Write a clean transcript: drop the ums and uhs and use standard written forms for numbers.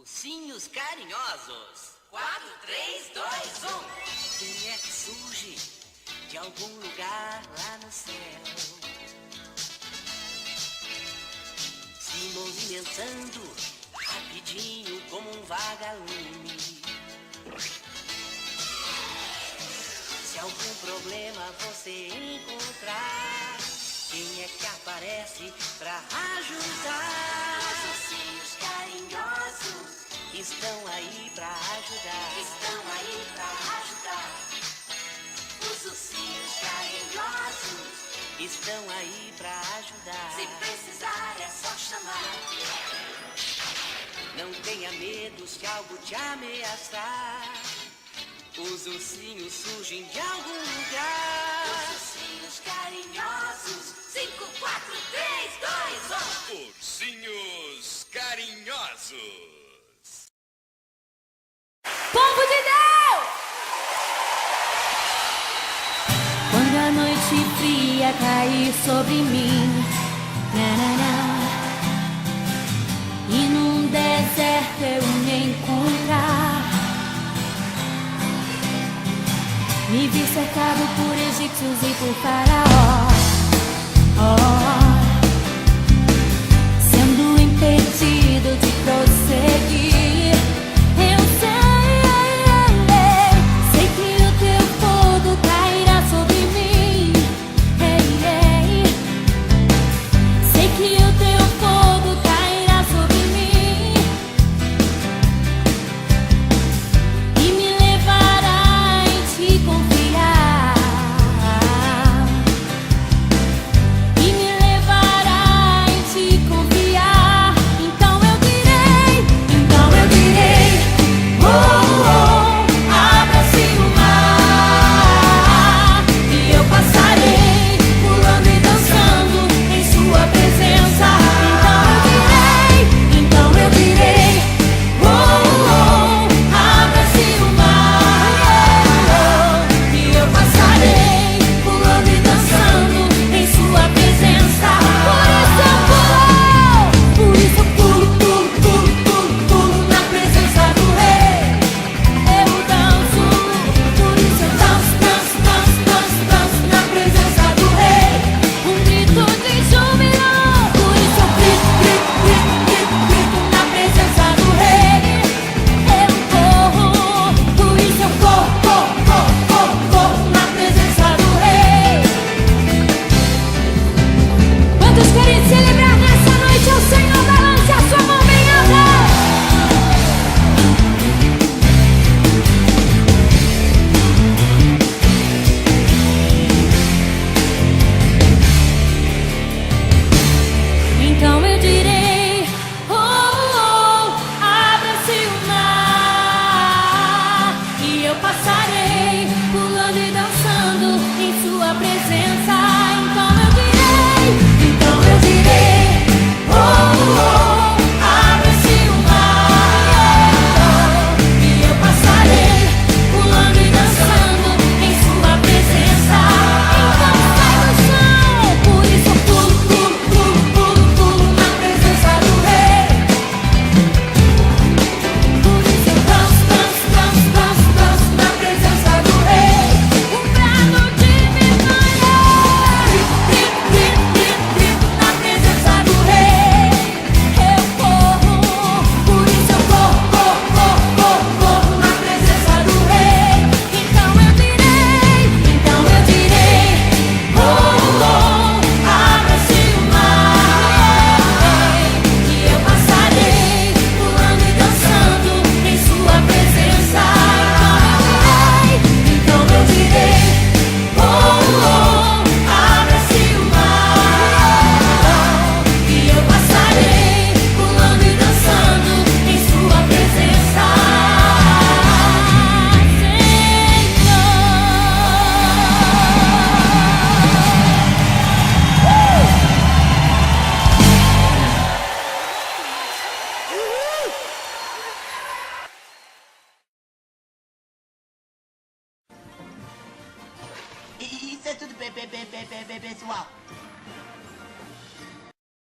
Ursinhos carinhosos. 4, 3, 2, 1. Quem é que surge de algum lugar lá no céu, se movimentando rapidinho como um vagalume? Se algum problema você encontrar, quem é que aparece pra ajudar? Os ursinhos carinhosos estão aí pra ajudar. Estão aí pra ajudar. Os ursinhos carinhosos estão aí pra ajudar. Se precisar é só chamar. Não tenha medo se algo te ameaçar. Os ursinhos surgem de algum lugar. Os ursinhos carinhosos. 5, 4, 3, 2, 1. Ursinhos carinhosos. Povo de Deus! Quando a noite fria cair sobre mim, e num deserto eu me encontrar, me vi cercado por egípcios e por faraó, sendo impedido de prosseguir. Eu sei que o teu fogo cairá sobre mim. Sei que o teu fogo cairá sobre mim e me levará em te confiar, e me levará em te confiar. Então eu direi, abra-se o mar, e eu passarei pulando e dançando em sua presença. Então eu direi, abra-se o mar, e eu passarei pulando e dançando em sua presença. Por isso eu pulo, pulo na presença do Rei. Eu danço, por isso eu danço na presença do Rei. Um grito de júbilo, por isso eu grito na presença do Rei. Eu corro, por isso eu corro na presença do Rei. Quantos querem celebrar nessa noite ao Senhor? Balance a sua mão bem alta. Então eu direi, abra-se o mar, e eu passarei pulando e dançando em sua presença. Então eu direi, abra-se o mar, e eu passarei pulando e dançando em sua presença. Então sai do chão, por isso eu pulo na presença do Rei. Por isso eu danço na presença do Rei. Um brado de vitória, grito na presença do Rei. Eu corro, por isso eu corro na presença do Rei. Então eu direi, abra-se o mar, e eu passarei pulando e dançando em sua presença. Então eu direi, abra-se o mar, e eu passarei pulando e dançando em sua presença. Isso é tudo, pessoal.